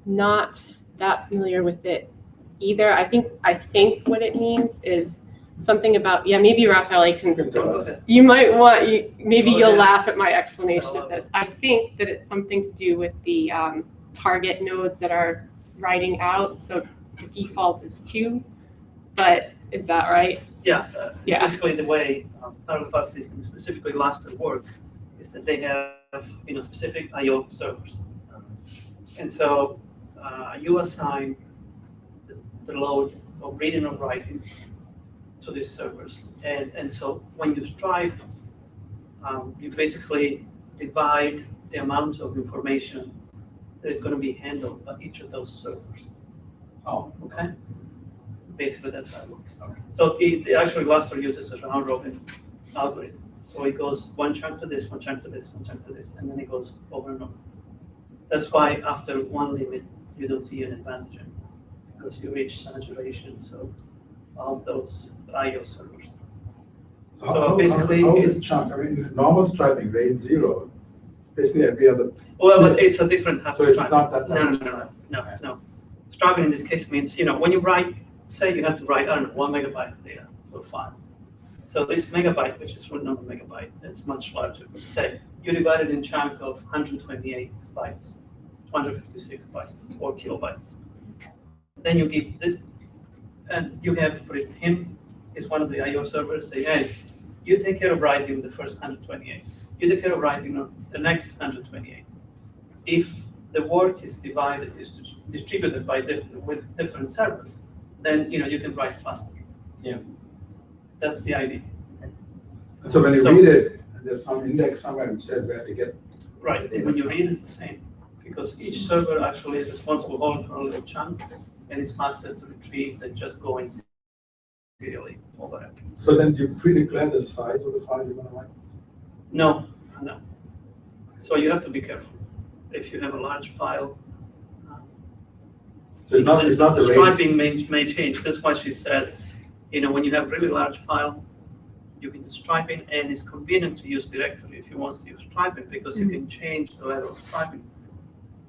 not that familiar with it either. I think what it means is something about, maybe Rafael can tell us. you might want, maybe Go you'll ahead. laugh at my explanation of this. I think that it's something to do with the target nodes that are writing out. So the default is 2, but is that right? Yeah, Yeah. basically the way parallel file systems, specifically Lustre, work is that they have specific I/O servers, and so you assign the load of reading or writing to these servers, and so when you stripe, you basically divide the amount of information that is going to be handled by each of those servers. Oh, Okay. Basically, that's how it works. Okay. So it actually Lustre uses a round robin algorithm. So it goes one chunk to this, one chunk to this, one chunk to this, and then it goes over and over. That's why after one limit, you don't see an advantage anymore, because you reach saturation of those I/O servers. So basically, how it's is chunk? I mean, normal striping, RAID 0, basically every other. well, but it's a different type So of it's striping. not that type of striping. No. Striping in this case means when you write, say you have to write 1 megabyte of data to a file. So this megabyte, which is not a megabyte, it's much larger. But say you divide it in chunk of 128 bytes, 256 bytes, or kilobytes. Then you give this, and you have, for instance, him is one of the I/O servers. Say, hey, you take care of writing the first 128. You take care of writing the next 128. If the work is distributed by with different servers, then you can write faster. Yeah. That's the idea. And so when you So- read it, there's some index somewhere which says where to get. Right, and when you read, it's the same, because each server actually is responsible only for a little chunk, and it's faster to retrieve than just going serially over it. So then you pre-declare the size of the file you're gonna write? No. So you have to be careful. If you have a large file, So it's not the range. striping may change. That's why she said, when you have really large file, you can do striping, and it's convenient to use directory if you want to use striping, because you can change the level of striping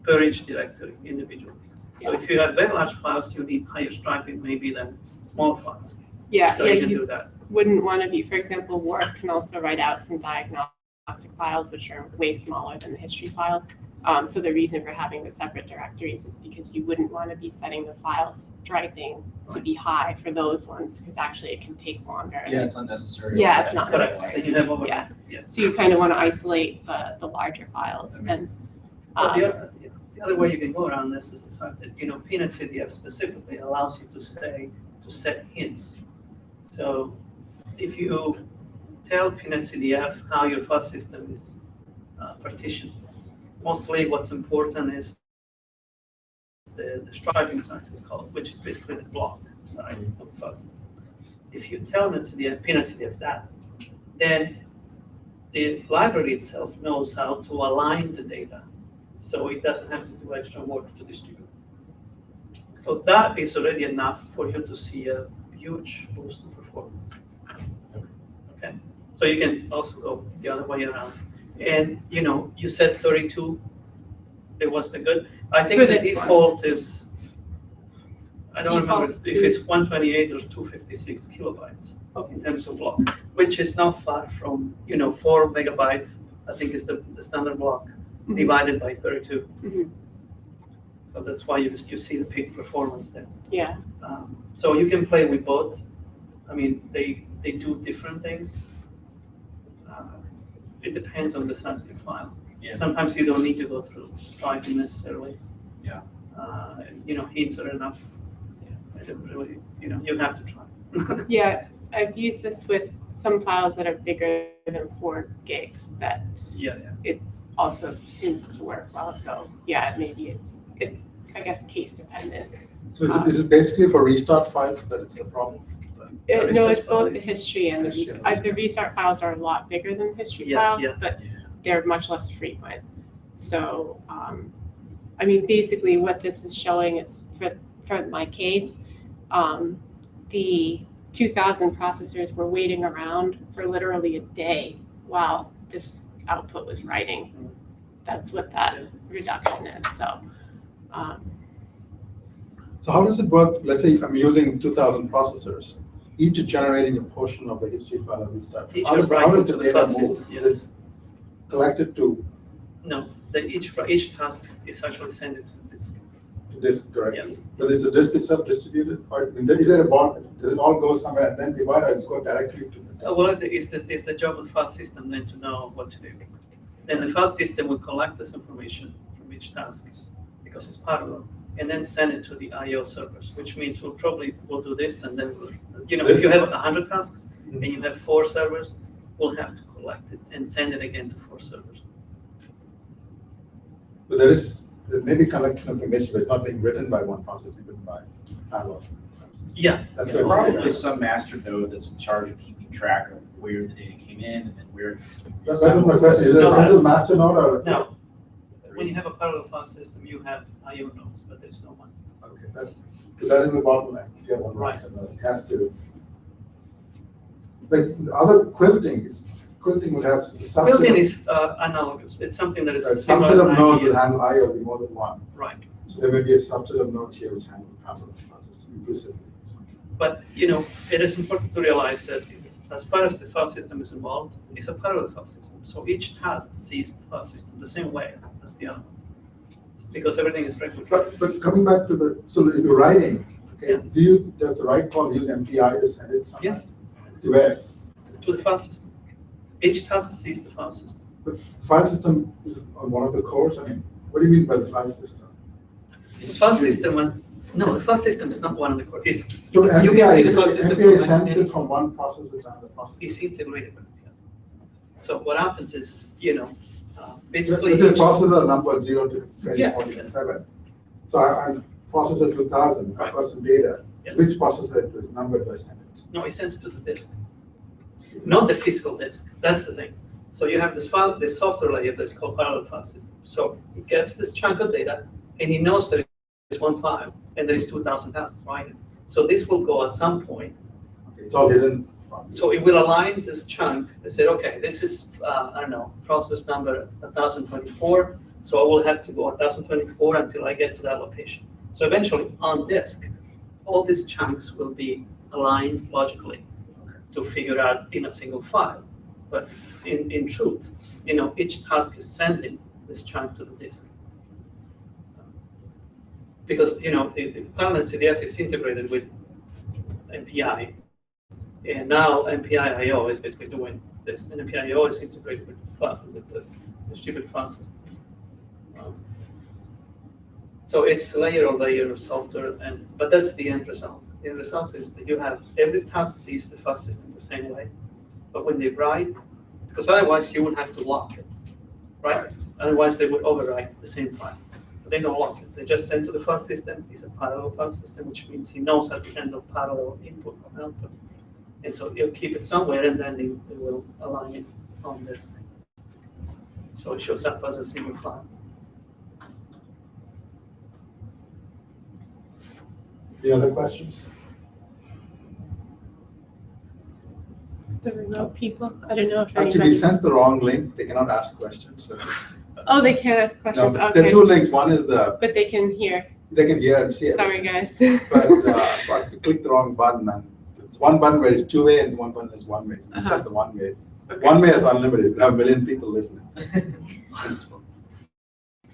per each directory individually. So if you have very large files, you need higher striping maybe than small files. Yeah, So yeah, you can you do that. wouldn't want to be, for example, Word can also write out some diagnostic files, which are way smaller than the history files. So the reason for having the separate directories is because you wouldn't want to be setting the file striping to be high for those ones, because actually it can take longer. Yeah, it's unnecessary. Yeah, it's not Correct. necessary. And you have over. Yeah. Yes. So you kind of want to isolate the larger files. That makes And But the other way you can go around this is the fact that, Peanut CDF specifically allows you to set hints. So if you tell Peanut CDF how your file system is partitioned, mostly what's important is the striping size is called, which is basically the block size of the file system. If you tell Peanut CDF that, then the library itself knows how to align the data, so it doesn't have to do extra work to distribute. So that is already enough for you to see a huge boost in performance. Okay, so you can also go the other way around. And you said 32. It was the good. I think For the this one. default is, I don't remember Default's if it's 128 or 256 kilobytes in terms of block, which is not far from 4 megabytes. I think is the standard block Mhm. divided by 32. Mhm. So that's why you see the peak performance there. Yeah, So you can play with both. I mean, they do different things. It depends on the size of your file. Yeah. Sometimes you don't need to go through striping necessarily. Yeah. Hints are enough. I don't really, you have to try. yeah. I've used this with some files that are bigger than 4 gigs that Yeah. also seems to work well. So yeah, maybe it's I guess case dependent. So is it basically for restart files that it's the problem? No, research it's both the files. history and the History restart. and The restart files are a lot bigger than history Yeah, files, yeah. but they're much less frequent. So, I mean, basically what this is showing is for my case, the 2000 processors were waiting around for literally a day while this output was writing. That's what that reduction is. So, So how does it work? Let's say I'm using 2000 processors, each generating a portion of the history file and restart. Each How are does writing the to the data file move? system, Is yes. it collected to No, each task is actually sent to the disk. disk directly? Yes. But is the disk itself distributed? Or is there a bond? Does it all go somewhere and then divide, or does it go directly to the disk? Well, it's the job of the file system then to know what to do. Then the file system will collect this information from each task, because it's parallel, and then send it to the I/O servers, which means we'll do this, and then if you have 100 tasks and you have 4 servers, we'll have to collect it and send it again to 4 servers. But there may be collection of information, but it's not being written by one process, it's written by parallel. Yeah. That's There's what I'm saying. probably some master node that's in charge of keeping track of where the data came in and then where it needs to be. That's my question. Is there a single master node or? No, when you have a parallel file system, you have I/O nodes, but there's no master. Okay, because that is the bottleneck. If you have one Right. master node, it has to. Like other quilting would have some. Built-in is analogous. It's something that is A similar subset of to node IDEA. will handle I/O be more than one. Right. So there may be a subset of nodes here which handle parallel process implicitly. But, it is important to realize that as far as the file system is involved, it's a parallel file system. So each task sees the file system the same way as the other one. Because everything is replicated. But coming back to the, so you're writing, okay, Yeah. does the write call use MPI to send it somewhere? Yes, To where? to the file system. Each task sees the file system. The file system is on one of the cores, I mean, what do you mean by the file system? The file system, no, the file system is not one of the core. It's, So you can MPI see the file system MPI from sends any- it from one processor to another processor. it's integrated with it. So what happens is, basically. Is it each- processor number 0 to Yes, 2047? So I processor 2000, I Right. got some data. Yes. Which processor is number do I send it? No, it sends to the disk, not the physical disk. That's the thing. So you have this file, this software layer that's called parallel file system. So it gets this chunk of data, and it knows that it's one file, and there is 2,000 tasks, right? So this will go at some point. Okay, it's all hidden. So it will align this chunk and say, okay, this is, I don't know, process number 1024. So I will have to go 1024 until I get to that location. So eventually on disk, all these chunks will be aligned logically to figure out in a single file. But in truth, each task is sending this chunk to the disk. Because, the parallel CDF is integrated with MPI. And now MPI-IO is basically doing this, and MPI-IO is integrated with the distributed file system. So it's layer on layer of software, but that's the end result. The end result is that you have every task sees the file system the same way, but when they write, because otherwise you would have to lock it, right? Otherwise they would overwrite the same file. But they don't lock it. They just send to the file system. It's a parallel file system, which means he knows at the end of parallel input or output. And so you'll keep it somewhere, and then it will align it on this. So it shows up as a single file. Any other questions? The remote people, I don't know if Actually, we anybody. sent the wrong link, they cannot ask questions, so. Oh, they can't ask No, questions, there are okay. two links, one is But they can hear. they can hear and see it. Sorry, guys. But you click the wrong button, and it's one button where it's two-way and one button is one-way. You Uh-huh. set the one-way. Okay. One-way is unlimited, you have a million people listening.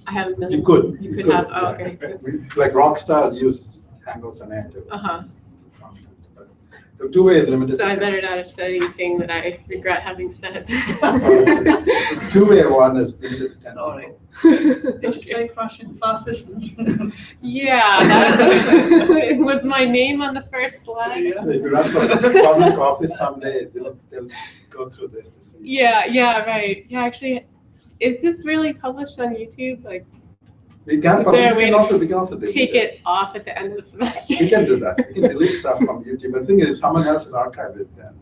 I have a You million. could. You could have, oh, yeah. okay. Like rock stars use Hangouts and Air too. Uh-huh. The two-way is limited. So I better not have said anything that I regret having said. The two-way one is limited to 10 Sorry. people. Did you say crashing file system? Yeah, that was my name on the first slide. Yeah. So if you run for public office someday, they'll go through this to see. Yeah, right. Yeah, actually, is this really published on YouTube? Like, We can, Is there a way we can also delete take it off at the end of the semester? We can do that. We can delete stuff from YouTube. But the thing is, if someone else has archived it, then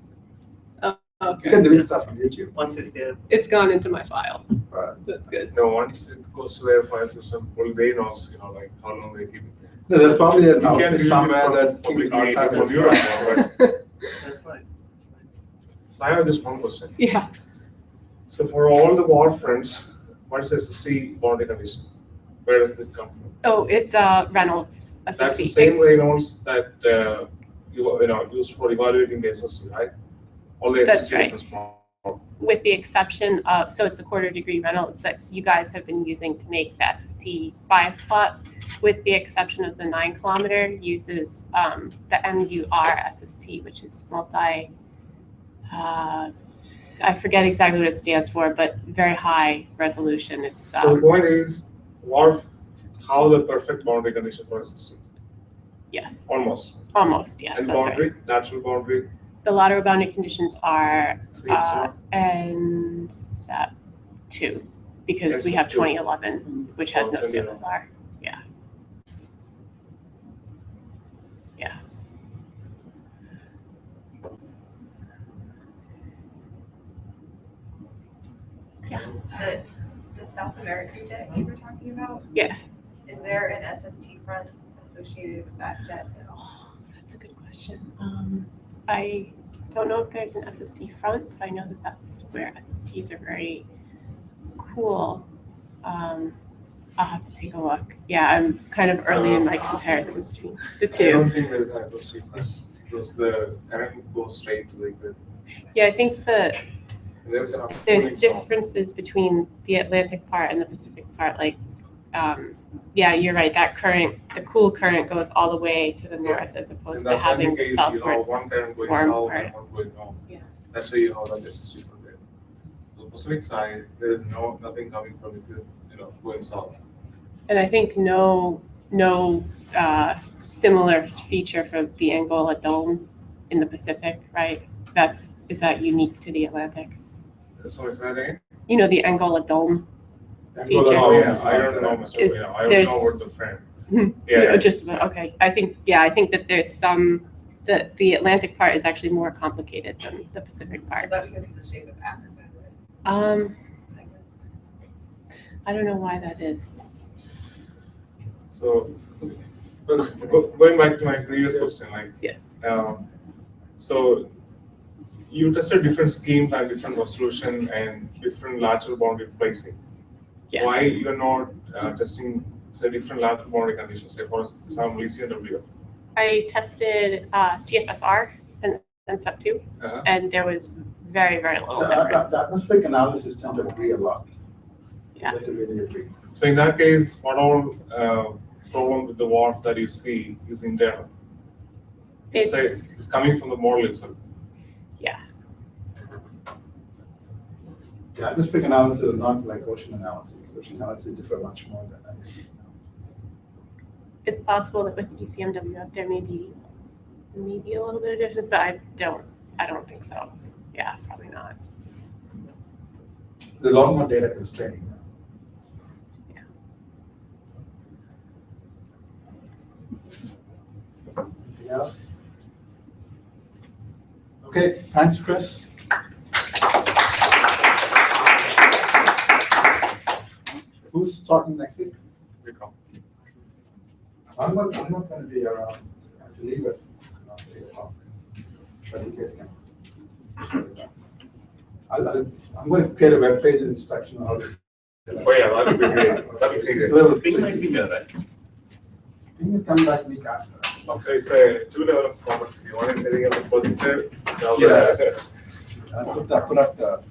you Okay. can delete stuff from YouTube. Once it's there. It's gone into my file. But That's good. No, once it goes to their file system, well, they know, like how long they keep it. no, there's probably an You can office use it somewhere for that keeps publicly archiving from your stuff. account, right? That's right. So I have just one question. Yeah. So for all the war fronts, what's SST boundary condition? Where does it come from? Oh, it's Reynolds SST. That's the same Reynolds that you used for evaluating the SST, right? All the That's SST right. difference model. With the exception of, so it's the quarter degree Reynolds that you guys have been using to make the SST bias plots, with the exception of the 9 kilometer uses the MUR SST, which is multi, I forget exactly what it stands for, but very high resolution. It's, So the point is, how the perfect boundary condition for SST? yes, Almost. almost, yes, And that's right. boundary, natural boundary, The lateral boundary conditions are say it's not. NSEP 2, because we NSEP have 2. 2011, which has no 2011. CLSR. Yeah. Yeah. The South American jet you were talking about? Yeah. Is there an SST front associated with that jet at all? Oh, that's a good question. I don't know if there's an SST front, but I know that that's where SSTs are very cool. I'll have to take a look. Yeah, I'm kind of early in my comparison between the I two. don't think there is an SST front. Because the current goes straight to the grid. Yeah, I think There's there's differences between the Atlantic part and the Pacific part. Like, yeah, you're right. That current, the cool current, goes all the way to the north as opposed to having the You have southward. one current going warm south part. and one going north. Yeah. That's why you have that SST from there. The Pacific side, there is nothing coming from it, going south. And I think no similar feature for the Angola Dome in the Pacific, right? Is that unique to the Atlantic? So is that again? You know, the Angola Dome. Angola Feature. Oh, Dome yeah, is I not don't there. know much, Is- I don't there's- know what's the friend. Mhm. Yeah, Just, okay. I think that there's some, that the Atlantic part is actually more complicated than the Pacific Is part. that because of the shape of Africa? Um, I guess. I don't know why that is. so, going back to my previous question, like, Yes. so you tested different schemes and different resolution and different lateral boundary placing. Yes. Why you're not testing, say, different lateral boundary conditions, say for example, ECNW? I tested CFSR and SEP2, Uh-huh. and there was very, very little The difference. atmospheric analysis tend to agree a lot. Yeah. They really agree. So in that case, what all problem with the wharf that you see is internal? It's coming from the model itself. The atmospheric analysis is not like ocean analysis. Ocean analysis differ much more than atmospheric analysis. It's possible that with ECMWF there may be a little bit of difference, but I don't think so. Yeah, probably not. There's a lot more data constraining now. Anything else? Okay, thanks, Chris. Who's talking next week? I'm not going to be around. I have to leave at 8 o'clock. But you guys can. I'm going to create a webpage instruction on how to. Oh yeah, that would be great. That would be It's great. a little. Bing might be there, right? Thing is coming back week after. So it's a two-level performance. If you want to setting up a project there, Yeah. I put up the